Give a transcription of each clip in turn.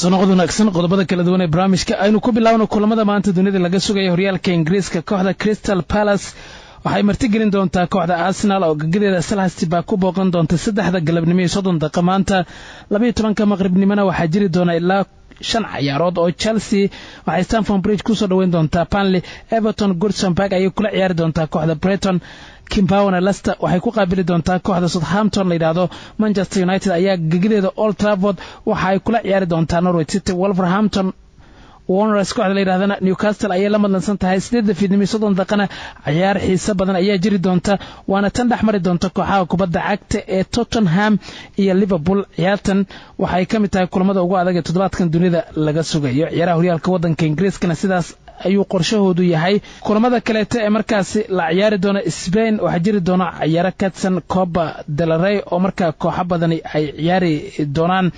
sanad wanaagsan qodobada kala duwan ee barnaamijka aynu ku bilaawno kulamada maanta dunida laga sugayo horyaalka Ingiriiska kooxda Crystal Palace waxay martigelin doontaa kooxda Arsenal oo gagadeeda Selhurst baa ku booqan doonta 3 galabnimo iyo 30 daqiiqo maanta 12 maqribnimona waxaa jiri doona ilaa 5 ciyaarood oo Chelsea waxay Stamford Bridge ku soo dhaweyn doontaa Burnley, Everton, Goodison Park ayay kula ciyaari doontaa kooxda Brighton, Kimbawana Leicester waxay ku qaabili doontaa kooxda Southampton la yiraahdo. Manchester United ayaa gagadeeda Old Trafford waxay kula ciyaari doontaa Norwich City. Wolverhampton Wanderers kooxda la yiraahdana Newcastle ayay la madlansan tahay 8:30 daqiiqana ciyaar xiiso badan ayaa jiri doonta waana tan dhaxmari doonta kooxaha kubadda cagta ee Tottenham iyo Liverpool. ciyaartan waxay ka mid tahay kulamada ugu adag ee toddobaadkan dunida laga sugayo. ciyaaraha horyaalka waddanka Ingiriiskana sidaas ayuu qorshahoodu yahay. kulamada kale ee markaasi la ciyaari doona Spain waxa jiri doona ciyaaro kadsan Copa del Rey oo markaa kooxo badan ay ciyaari doonaan.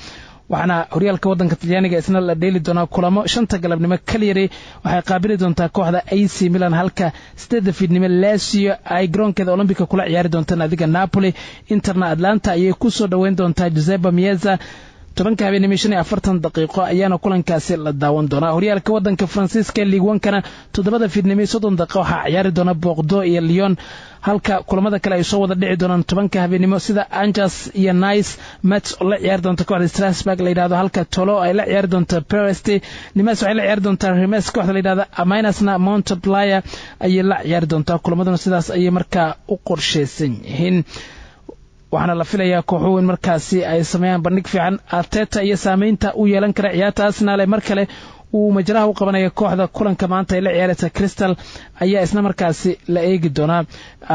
waxaana horyaalka waddanka Talyaaniga isna la dheeli doona kulamo 5 galabnimo Cagliari waxay qaabili doontaa kooxda AC Milan halka 8 fiidnimo Lazio ay garoonkeeda Olympica kula ciyaari doonta naadiga Napoli. Interna Atlanta ayay ku soo dhaweyn doontaa Giuseppe Meazza. 12:40 daqiiqo ayaana kulankaasi la daawan doonaa. horyaalka waddanka Faransiiska Ligue 1kana 7:30 daqiiqo waxaa ciyaari doona Bordeaux iyo Lyon halka kulamada kale ay soo wada dhici doonaan 10:00 sida Angers iyo Nice. Metz oo la ciyaari doonta kooxda Strasbourg la yiraahdo halka Tolo ay la ciyaari doonta Brest. Nimes waxay la ciyaari doontaa Reims kooxda la yiraahdo Amiensna Montpellier ayay la ciyaari doontaa. kulamaduna sidaas ayay markaa u qorsheysan yihiin. waxaana la filayaa kooxuhu in markaasi ay sameeyaan bandhig fiican. Arteta iyo saameynta uu yeelan kara ciyaarta Arsenal ee mar kale uu majraha u qabanaya kooxda kulanka maanta ay la ciyaaraysa Crystal ayaa isna markaasi la eegi doonaa.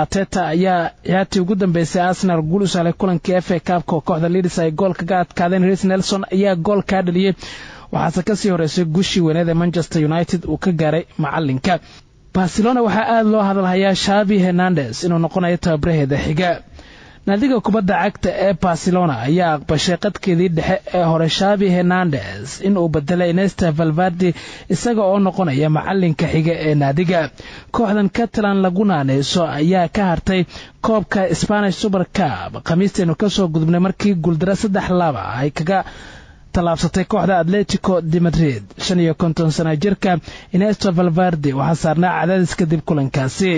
Arteta ayaa ciyaartii ugu dambeysay Arsenal guul u sahlay kulankii FA Cup kooxda Leeds ay gool kaga adkaadeen. Reece Nelson ayaa gool ka dhaliyay waxaase ka sii horeysay guushii weyneed ee Manchester United uu ka gaaray macalinka. Barcelona waxaa aad loo hadalhayaa Xavi Hernandez inuu noqonayo tababaraheeda xiga. naadiga kubadda cagta ee Barcelona ayaa aqbashay qadkeedii dhexe ee hore Xavi Hernandez inuu bedelay Ernesto Valverde isaga oo noqonaya macalinka xiga ee naadiga. kooxdan Catalan Lagunaneyso ayaa ka hartay koobka Spanish Super Cup khamiisteenu ka soo gudubnay markii guuldaro 3-2 ay kaga talaabsatay kooxda Atletico de Madrid. 55 sano jirka Ernesto Valverde waxaa saarnaa cadaadis kadib kulankaasi.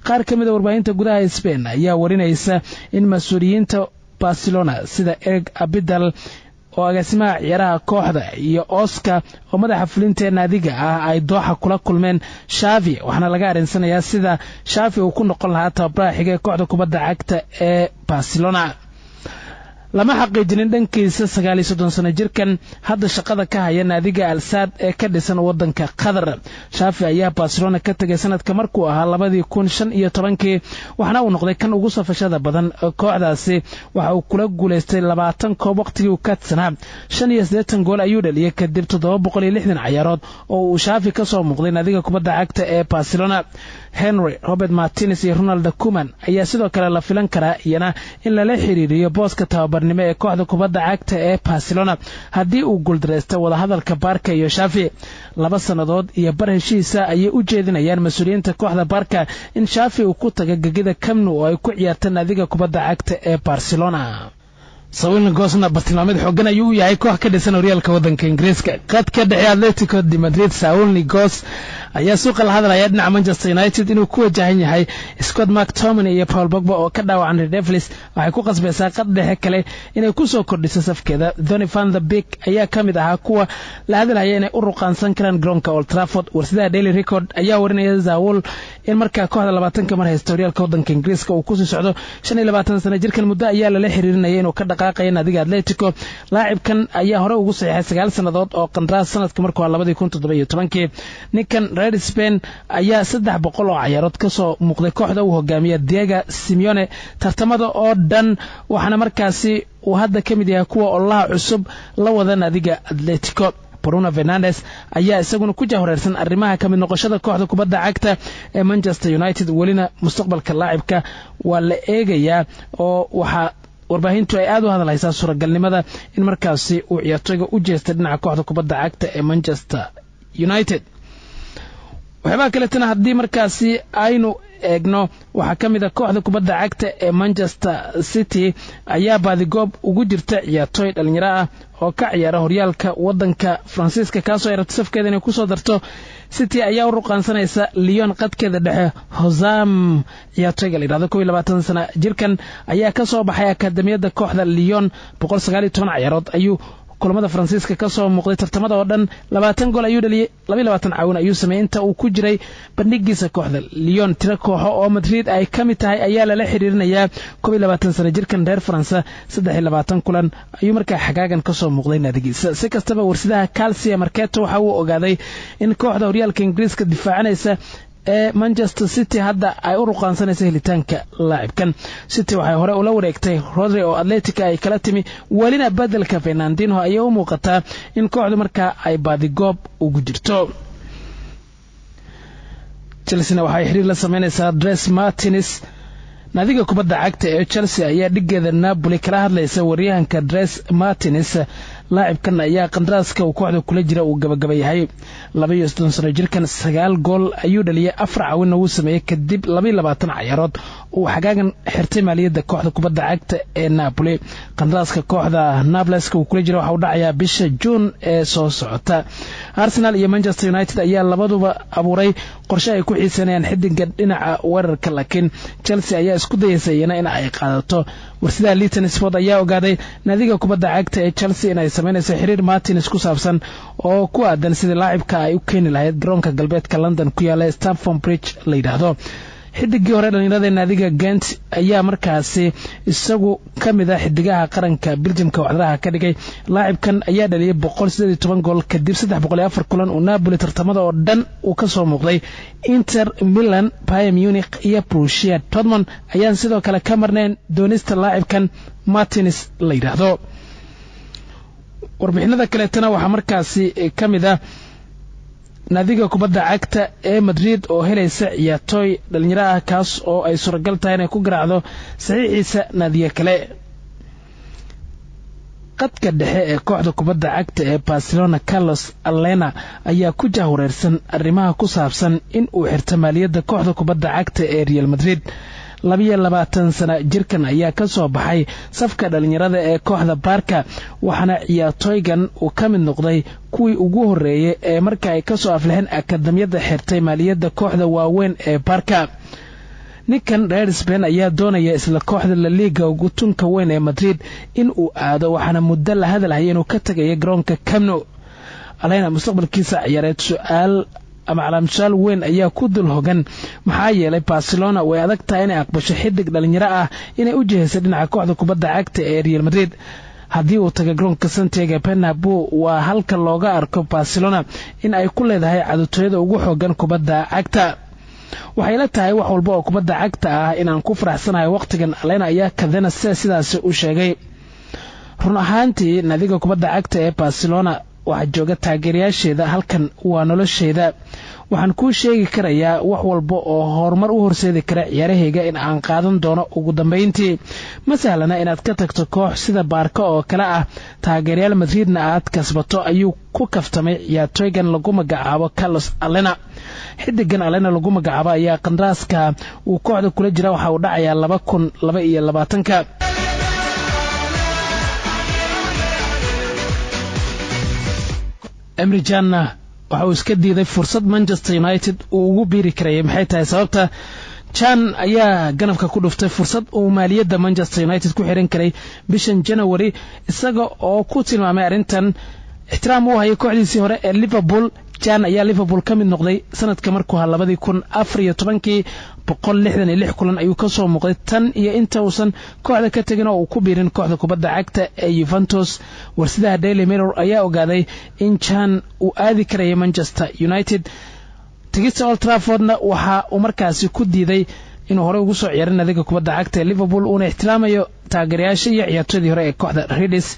qaar ka mid ah warbaahinta gudaha Spain ayaa warinaysa in mas'uuliyiinta Barcelona sida Eric Abidal oo agaasimaha ciyaaraha kooxda iyo Oscar oo madaxa fulinta naadiga ah ay Doha kula kulmeen Xavi waxaana laga arinsanayaa sida Xavi uu ku noqon lahaa tababaraha xiga kooxda kubadda cagta ee Barcelona. lama xaqiijinin dhankiisa 39 sano jirkan hadda shaqada ka haya naadiga Al Sadd ee ka dhisan wadanka Qatar. Xavi ayaa Barcelona ka tagay sanadka markuu ahaa 2015 waxaana uu noqday kan ugu safashada badan kooxdaasi. waxa uu kula guuleystay 20 koob waqtigii uu ka tirsanaa. 85 gool ayuu dhaliyay kadib 760 ciyaarood oo uu Xavi ka soo muuqday naadiga kubadda cagta ee Barcelona. Henry, Robert Martinez iyo Ronald Koeman ayaa sidoo kale la filan karaa iyana in lala xiriiriyo booska tababarnimo ee kooxda kubadda cagta ee Barcelona haddii uu guuldareystay wadahadalka Barca iyo Xavi. 2 sanadood iyo bar heshiisa ayay u jeedinayaan mas'uuliyiinta kooxda Barca in Xavi uu ku tago gegida Camp Nou oo ay ku ciyaartaan naadiga kubadda cagta ee Barcelona. Saúl Gosna bartilmaameed xooggan ayuu u yahay koox ka dhisan horyaalka waddanka Ingiriiska. qadka dhexe Atletico de Madrid Saúl Gos ayaa suuqa la hadlaya dhinaca Manchester United inuu ku wajahan yahay Scott McTominay iyo Paul Pogba oo ka dhaawacan Red Devils. waxay ku qasbaysaa qad dhexe kale inay ku soo kordhiso safkeeda. Donny van de Beek ayaa ka mid ahaa kuwa la hadlaya inay u ruqaansan karaan garoonka Old Trafford. warsidaha Daily Record ayaa warinaya Saúl in markaa kooxda 20 mar haysta horyaalka waddanka Ingiriiska uu ku sii socdo. 25 sano jirkan muddo ayaa lala xiriirinayay inuu ka dhaqaaqay naadiga Atletico. laacibkan ayaa hore ugu saxiixay 9 sanadood oo qandaraas sanadka markuu 2017. ninkan Red Spain ayaa 300 oo ciyaarood ka soo muuqday kooxda uu hogaamiya Diego Simeone tartamada oo dhan waxaana markaasi uu hadda ka mid yahay kuwa olaha cusub la wada naadiga Atletico. Bruno Fernandes ayaa isaguna ku jahwareersan arrimaha ka mid noqoshada kooxda kubadda cagta ee Manchester United. welina mustaqbalka laacibka waa la eegayaa oo waxa warbaahintu ay aad u hadalhaysaa suuragalnimada in markaasi uu ciyaartoyga u jeestay dhinaca kooxda kubadda cagta ee Manchester United. waxba kale tan haddii markaasi aynu eegno waxa kamid ah kooxda kubadda cagta ee Manchester City ayaa baadigoob ugu jirta ciyaartoy dhalinyaro ah oo ka ciyaara horyaalka wadanka Faransiiska kaasoo ay rabto safkeeda inay ku soo darto. City ayaa u ruqaansanaysa Lyon qadkeeda dhexe Hosam ciyaartoyga la yiraahdo 22 sano jirkan ayaa ka soo baxay akademiyada kooxda Lyon 119 ciyaarood ayuu kulamada Faransiiska ka soo muuqday tartamada oo dhan 20 gool ayuu dhaliyay 22 caawin ayuu sameeyay inta uu ku jiray bandhigiisa kooxda Lyon. tiro kooxo oo Madrid ay kamid tahay ayaa la xiriirinayaa 22 sano jirkan reer Faransa 23 kulan ayuu markaa xagaagan ka soo muuqday naadigiisa. si kastaba warsidaha Calcio Mercato waxa uu ogaaday in kooxda horyaalka Ingiriiska difaacanaysa ee Manchester City hadda ay u ruqaansanayso helitaanka laacibkan. City waxay hore ula wareegtay Rodri oo Atletico ay kala timi walina bedelka Fernandinho ayaa u muuqataa in kooxdu markaa ay baadigoob ugu jirto. Chelsea waxay xiriir la sameynaysaa Dries Martinez. naadiga kubadda cagta ee Chelsea ayaa dhigeeda Napoli kala hadlaysa waryahanka Dries Martinez. laacibkan ayaa qandaraaska uu kooxda kula jira uu gabagabayahay 22 sano jirkan 9 gool ayuu dhaliyay 4 caawin uu sameeyay kadib 22 ciyaarood uu xagaagan xirtay maaliyadda kooxda kubadda cagta ee Napoli. qandaraaska kooxda Naples uu kula jira waxa uu dhacayaa bisha June ee soo socota. Arsenal iyo Manchester United ayaa labaduba abuuray qorshe ay ku xiisanayaan xidiga dhinaca weerarka, laakiin Chelsea ayaa isku dayaysa in ay qaadato. warsida Luton Sport ayaa ogaaday naadiga kubadda cagta ee Chelsea inay sameynayso xiriir Martinez ku saabsan oo ku aadan sidii laacibka ay u keeni lahayd garoonka galbeedka London ku yaala Stamford Bridge la yiraahdo. xidigii hore dhalinyarada naadiga Gent ayaa markaasi isagu kamid ah xidigaha qaranka Belgiumka wacdaraha ka dhigay. laacibkan ayaa dhaliyay 118 gool kadib 304 kulan oo Napoli tartamada oo dhan uu ka soo muuqday. Inter Milan, Bayern Munich iyo Borussia Dortmund ayaan sidoo kale ka marnayn doonista laacibkan Martinez la yiraahdo. warbixinada kale tana waxa markaasi kamid ah naadiga kubadda cagta ee Madrid oo helaysa ciyaartoy dhalinyaro ah kaas oo ay suuragal tahay inay ku garaacdo saxiixiisa naadiga kale. qadka dhexe ee kooxda kubadda cagta ee Barcelona Carlos Alena ayaa ku jahwareersan arrimaha ku saabsan in uu xirto maaliyadda kooxda kubadda cagta ee Real Madrid. 22 sano jirkan ayaa ka soo baxay safka dhalinyarada ee kooxda Barca, waxaana ciyaartoygan uu ka mid noqday kuwii ugu horeeyay ee marka ay ka soo aflaxeen akademiyada xirtay maaliyadda kooxda waaweyn ee Barca. ninkan reer Spain ayaa doonaya isla kooxda La Liga ugu tunka weyn ee Madrid in uu aado, waxaana muddo la hadalhayay inuu ka tagayo garoonka Camp Nou. Alena mustaqbalkiisa ciyaareed su'aal ama calaamad weyn ayaa ku dul hogan, maxaa yeelay Barcelona way adag tahay inay aqbasho xidig dhalinyaro ah inay u jihayso dhinaca kooxda kubadda cagta ee Real Madrid. haddii uu tago garoonka Santiago Bernabeu waa halka looga arko Barcelona in ay ku leedahay cadutooyada ugu xoogan kubadda cagta. waxay la tahay wax walba oo kubadda cagta ah inaan ku faraxsanahay waqtigan. Alena ayaa kadana sidaas u sheegay. run ahaantii naadiga kubadda cagta ee Barcelona waxa jooga taageerayaasheeda, halkan waa nolosheeda. waxaan ku sheegi karayaa wax walba oo horumar u horseedi kara ciyaarahayga in aan qaadan doono ugu dambeyntii. ma sahlana inaad ka tagto koox sida Barca oo kale ah, taageerayaal Madridna aad kasbato ayuu ku kaftamay ciyaartoygan lagu magacaabo Carlos Alena. xidigan Alena lagu magacaabo ayaa qandaraaska uu kooxda kula jira waxa uu dhacayaa 2022. Emre Can waxa uu iska diiday fursad Manchester United uu ugu biiri karay. maxay tahay sababta? Can ayaa ganafka ku dhuftay fursad uu maaliyadda Manchester United ku xiran karay bishan January, isaga oo ku tilmaamay arintan ixtiraam u hayay kooxdiisii hore ee Liverpool. Can ayaa Liverpool ka mid noqday sanadka markuu ahaa 2014 166 kulan ayuu ka soo muuqday tan iyo inta uusan kooxda ka tagin oo uu ku biirin kooxda kubadda cagta ee Juventus. warsidaha Daily Mirror ayaa ogaaday in Can uu aadi karay Manchester United. tigista Old Traffordna waxa uu markaasi ku diiday inuu hore ugu soo ciyaarin naadiga kubadda cagta ee Liverpool uuna ixtiraamayo taageerayaasha iyo ciyaartoydii hore ee kooxda Reds.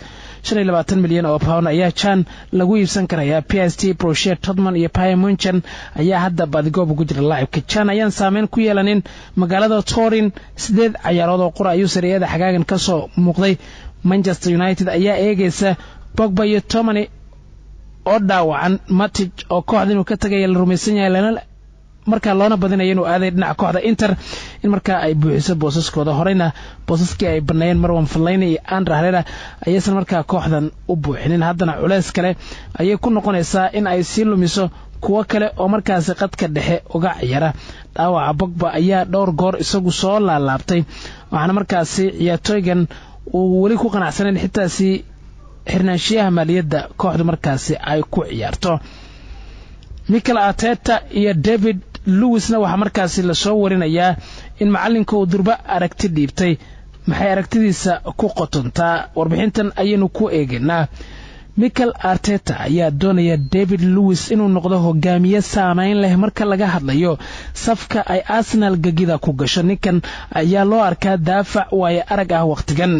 25 milyan oo pound ayaa Can lagu iibsan karayaa. PSG, Borussia Dortmund iyo Bayern Munich ayaa hadda baadigoob ugu jira laacibka. Can ayaan saameyn ku yeelanin magaalada Turin. 8 ciyaarood oo qura ayuu sariyada xagaagan ka soo muuqday. Manchester United ayaa eegaysa Pogba iyo Tomani oo dhaawacan. Matic oo kooxda inuu ka tagay la rumaysan yahay marka loona badinayo inuu aaday dhinaca kooxda Inter in marka ay buuxiso boosaskooda horeyna boosaskii ay baneeyeen Marwan Fellaini iyo Andre Herrera ayaysan marka kooxdan u buuxinin haddana culeys kale ayay ku noqonaysaa in ay sii lumiso kuwa kale oo markaasi qadka dhexe uga ciyaara dhaawaca Pogba ayaa dhowr goor isagu soo laalaabtay waxaana markaasi ciyaartooygan uu wali ku qanacsaneen xitaa si xirnaanshiyaha maaliyadda kooxdu markaasi ay ku ciyaarto Mikel Arteta iyo David Luizna waxa markaasi la soo warinayaa in macalinka uu durba aragti dhiibtay maxay aragtidiisa ku qotontaa warbixintan ayaynu ku eegaynaa Mikel Arteta ayaa doonaya David Luiz inuu noqdo hogaamiye saameyn leh marka laga hadlayo safka ay Arsenal gagida ku gasho ninkan ayaa loo arkaa daafac waaye arag ah waqtigan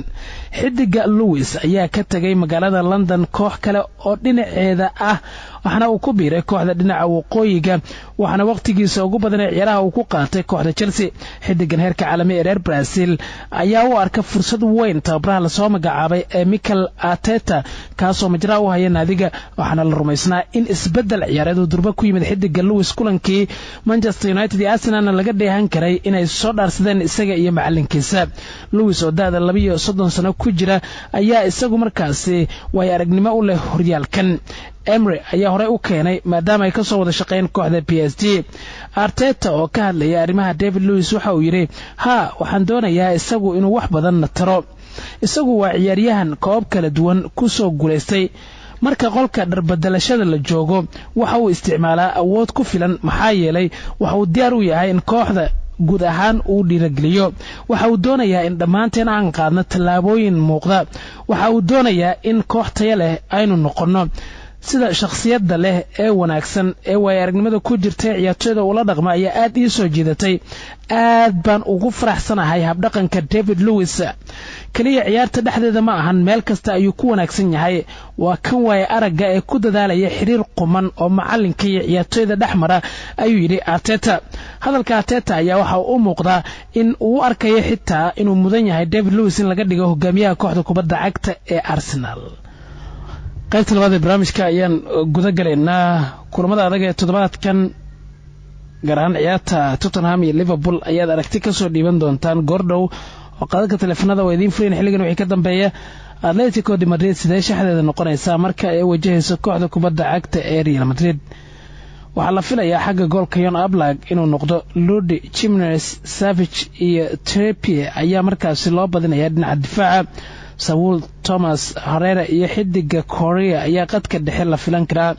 xidiga Luiz ayaa ka tagay magaalada London koox kale oo dhinaceeda ah waxana uu ku biiray kooxda dhinaca waqooyiga waxana waqtigiisa ugu badan ciyaaraha uu ku qaatay kooxda Chelsea xidigan heerka caalami ee reer Brazil ayaa u arka fursad weyn tababaraha la soo magacaabay ee Mikel Arteta kaasoo majraa u haya naadiga waxana la rumaysnaa in isbedel ciyaareed uu durba ku yimid xidiga Luiz kulankii Manchester United iyo Arsenal laga dheehan karay inay soo dhaarsadeen isaga iyo macalinkiisa Luiz oo daada 32 sano ku jira ayaa isagu markaasi way aragnimo u leh horyaalkan Emery ayaa hore u keenay maadaama ay ka soo wada shaqeyn kooxda PSG Arteta oo ka hadlaya arrimaha David Luiz waxa uu yiri waxaan doonayaa isagu inuu wax badan na taro isagu waa ciyaaryahan koob kala duwan ku soo guuleystay marka qolka dharbadalashada la joogo waxa uu isticmaalaa awood ku filan maxaa yeelay waxa uu diyaar u yahay in kooxda guud ahaan uu dhiirageliyo waxa uu doonayaa in dhammaanteen aan qaadno tallaabooyin muuqda waxa uu doonayaa in koox tayo leh aynu noqono sida shakhsiyadda leh ee wanaagsan ee way aragnimada ku jirtay ciyaartooyda ula dhaqma ayaa aad ii soo jiidatay aad baan ugu faraxsanahay habdhaqanka David Luiz kaliya ciyaarta dhexdeeda ma ahan meel kasta ayuu ku wanaagsan yahay waa kan way aragga ee ku dadaalaya xiriir quman oo macalinka iyo ciyaartooyda dhexmara ayuu yiri Arteta hadalka Arteta ayaa waxa uu muuqdaa in uu arkayo xitaa inuu mudan yahay David Luiz in laga dhigo hogaamiyaha kooxda kubadda cagta ee Arsenal qaybta labaad ee barnaamijka ayaan guda galeynaa kulamada adag ee toddobaadkan gaar ahaan ciyaarta Tottenham iyo Liverpool ayaad aragti ka soo dhiiban doontaan goordhow oo qadadka telefoonada waa idiin fureen xilligan wixii ka dambeeya Atletico de Madrid sidee shaxdeeda noqonaysaa marka ay wajahayso kooxda kubadda cagta ee Real Madrid waxaa la filayaa xagga goolka Jon Oblak inuu noqdo Ludi Jimenez Savic iyo Trippier ayaa markaasi loo badinayaa dhinaca difaaca Saul Thomas Herrera iyo xidiga Korea ayaa qadka dhexe la filan karaa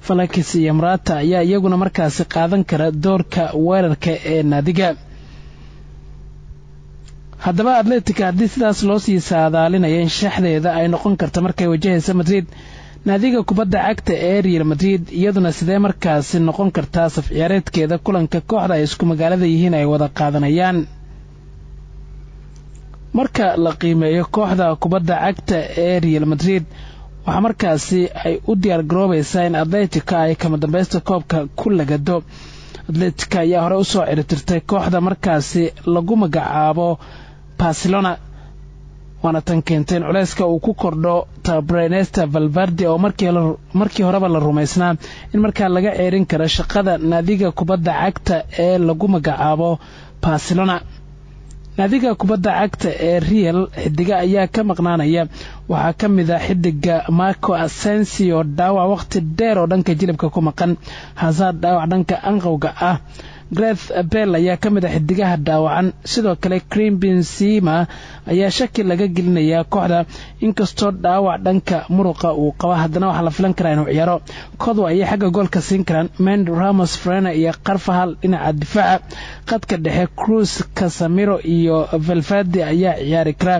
Felix iyo Morata ayaa iyaguna markaasi qaadan kara doorka weerarka ee naadiga haddaba Atletico haddii sidaas loo sii saadaalinaya in shaxdeeda ay noqon karto markay wajahayso Madrid naadiga kubadda cagta ee Real Madrid iyaduna sidee markaasi noqon kartaa saf ciyaareedkeeda kulanka kooxda ay isku magaalada yihiin ay wada qaadanayaan marka la qiimeeyo kooxda kubadda cagta ee Real Madrid waxa markaasi ay u diyaar garoobaysaa in Atletico ay kama dambaysta koobka ku lagado Atletico ayaa hore u soo cirtirtay kooxda markaasi lagu magacaabo Barcelona waana tan keentay culayska uu ku kordho Ernesto Valverde oo markii horeba la rumaysnaa in markaa laga ceerin karo shaqada naadiga kubadda cagta ee lagu magacaabo Barcelona naadiga kubadda cagta ee Real xidiga ayaa ka maqnaanaya waxaa ka mid ah xidiga Marco Asensio dhaawac waqti dheer oo dhanka jilibka ku maqan Hazard dhaawac dhanka anqowga ah Gareth Bale ayaa ka mid ah xidigaha dhaawacan sidoo kale Karim Benzema ayaa shaki laga gelinayaa kooxda inkastoo dhaawac dhanka muruqa uu qabo haddana waxa la filan karaa inuu ciyaaro koodu ay xagga goolka siin karaan Mendy Ramos Frena iyo Carvajal dhinaca difaaca qadka dhexe Cruz Casemiro iyo Valverde ayaa ciyaari kara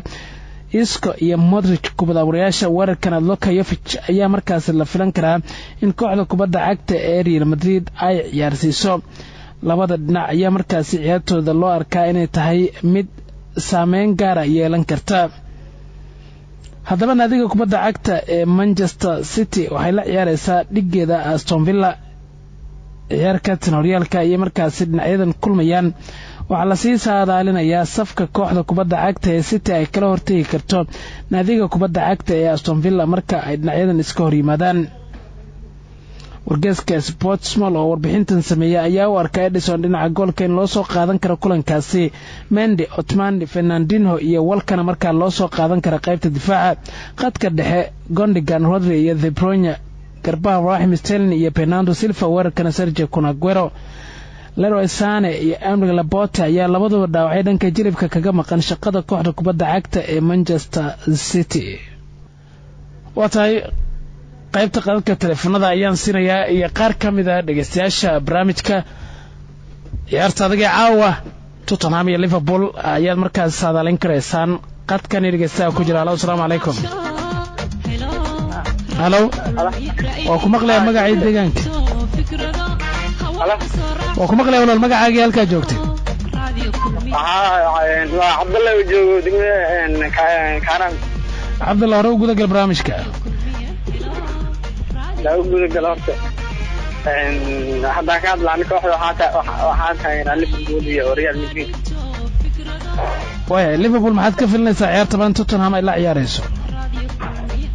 Isco iyo Modric kubadda wariyaasha weerarkan Luka Jovic ayaa markaas la filan karaa in kooxda kubadda cagta ee Real Madrid ay ciyaarsiiso labada dhinac ayaa markaasi ciyaartooda loo arkaa inay tahay mid saameyn gaara yeelan karta haddaba naadiga kubadda cagta ee Manchester City waxay la ciyaaraysaa dhigeeda Aston Villa ciyaarka horyaalka iyo markaasi dhinacyadan kulmayaan waxaa la sii saadaalinayaa safka kooxda kubadda cagta ee City ay kala hortagi karto naadiga kubadda cagta ee Aston Villa marka ay dhinacyadan iska hor yimaadaan wargeyska Sportsmal oo warbixintan sameeyay ayaa u arkay Edison dhinaca goolka in loo soo qaadan karo kulankaasi Mendy, Otmani, Fernandinho iyo Walkana markaa loo soo qaadan kara qaybta difaaca qadka dhexe Gundogan, Rodri iyo De Bruyne, garbaha Raheem Sterling iyo Bernardo Silva, weerarkana Sergio Kun Aguero, Leroy Sane iyo Emre Laporte ayaa labaduba dhaawacay dhanka jilibka kaga maqan shaqada kooxda kubadda cagta ee Manchester City. Waatay qaybta qadadka telefoonada ayaan siinayaa iyo qaar ka mid ah dhageystayaasha barnaamijka ciyaarta adiga caawa Tottenham iyo Liverpool ayaad markaas saadaalin kareysaan qadkan dhageystayaasha ku jira. Assalaamu calaykum. Hello waa ku maqlay magacii deegaanka. waa ku maqlay walaal magacaaga halka joogtay. waa Cabdulla joogo degmada Kaaraan. Cabdulla hore u guda gal barnaamijka. لا أقول جلارته هذا كان لأن كوحدة وحاجة ليفربول وريال مدريد. ويا ليفربول ما حد كفلنا سعيار طبعا توتنهام إلا عياريسو.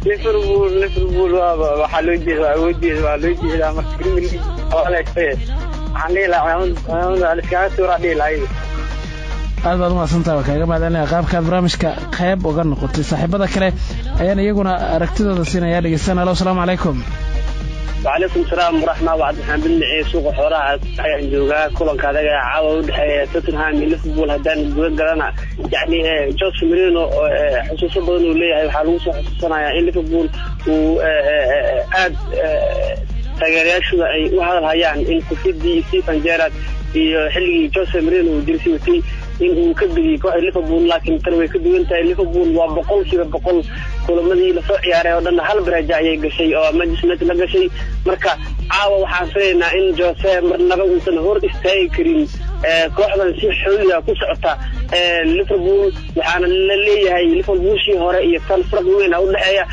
ليفربول وحلوجي لا مسكين ولا شيء. عني لا أنا الكاس ورادي لا. هذا ما سنتها وكذا بعد أنا قاب كان برامجك خيب وقرن قلت صاحبة كله أيانا يجونا ركتنا السنة يا رجال السنة. السلام عليكم. وعليكم السلام ورحمة الله وبركاته. سوق حراء حيان جوجا كلن كذا عاود توتنهام ليفربول هدان جوجلنا يعني جوز مورينو خصوصا بدنو ليه حلوس خصوصا يعني ليفربول وآد تغييرات أي وهذا هيان إن كفيدي ستيفن جيرارد حلي جوز مورينو درسيوتي إنه كبدي ليفربول لكن تروي كبدي أنت ليفربول وبقول شيء بقول كل ما ذي لفق يعني ودنا هل برجع يجي شيء أو ما جسمه تلاقي شيء مركا عاو وحاسينا إن جوسيه مرنا بقول هور استايكرين كوحدة شيء حلو كوسعته ليفربول وحنا اللي هي ليفربول شيء هراء يكتل فرق وين أقول لها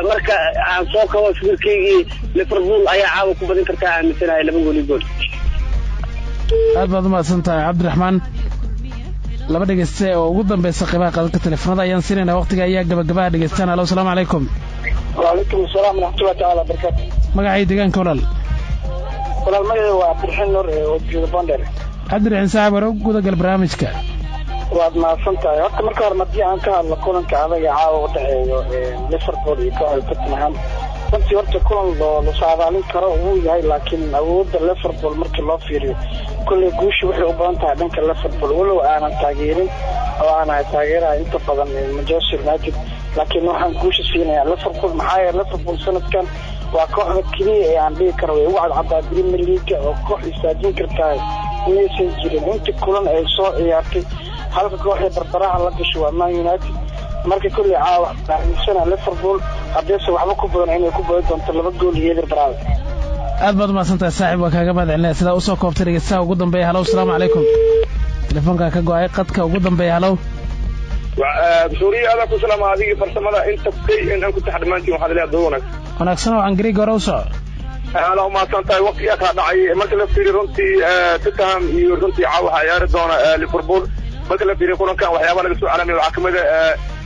مركا عن سوق هو في كيجي ليفربول أي عاو كبدين كركا مثل هاي اللي بنقول يقول. هذا ما سنت عبد الرحمن. laba dhageyste oo ugu dambeeyay qaybaha qadadka telefoonada ayaan siinayna waqtiga ayaa gabagabada dhageystaan. Assalaamu calaykum. Wa alaykum asalaam wa rahmatullahi ta'ala wa barakatuh. magacay deegaanka walaal magacay waa Abdurrahman Nur oo jooga Bonder. Abdurrahman saaxiib war ugu gudagal barnaamijka. waad maasantahay horta marka hore madii aan ka hadlo kulanka adaga caawa u dhaxeeyo Liverpool iyo Tottenham. runtii horta kulan loo saadaalin karo uu yahay laakiin awoodda Liverpool markii loo fiiriyo kulli guushu waxay u baahan tahay dhanka Liverpool walow aanan taageerin oo aan taageerahay inta badan Manchester United laakiin waxaan guusha siinayaa Liverpool maxaa yeelay Liverpool sanadkan waa kooxda kaliya ee aan dhihi karo way ugu cadcad Premier League oo koox istaajin kartaa inaysan jirin inta kulan ay soo ciyaartay halka kooxda barbaraha la gasho waa Man United marka kulli caawa dhacaysan Liverpool haddii waxba ku badan inay ku badan doonto 2 gool iyo barbaraha. aad baad maasantahay saaxiib waa kaaga mahadcelinaya sida u soo koobtay dhageystaha ugu dambeeya. Hello assalaamu calaykum. telefoonka ka go'ay qadka ugu dambeeya. hello suuriya ada ku salaam adiga farsamada inta in aan ku taxadmaantii waxa la leeyahay wanaagsan oo aan Greek hore u soo ala ma santaay waqtiga ka dhacay marka la fiiriyo runtii Tottenham iyo runtii caawa ciyaar doona Liverpool marka la fiiriyo kulanka waxyaabo laga soo calaamay waxa kamid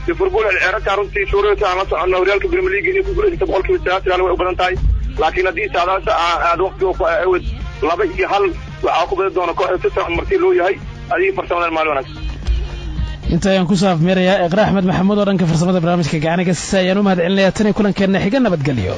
Liverpool ciyaarta runtii suuriya aan la socono horyaalka Premier League inay ku guuleysatay boqolkiiba 9 way u badan tahay laakiin hadii saadaasha aad waqtiga ku aawad 2 iyo 1 waxa ku badan doona kooxda Tottenham markii loo yahay adiga farsamada maal wanaagsan. inta ayaan ku saaf meeraya Iqraa Ahmed Maxamuud oo dhanka farsamada barnaamijka gacaniga si ayaan u mahadcelinayaa tan kulankeena xiga nabadgelyo.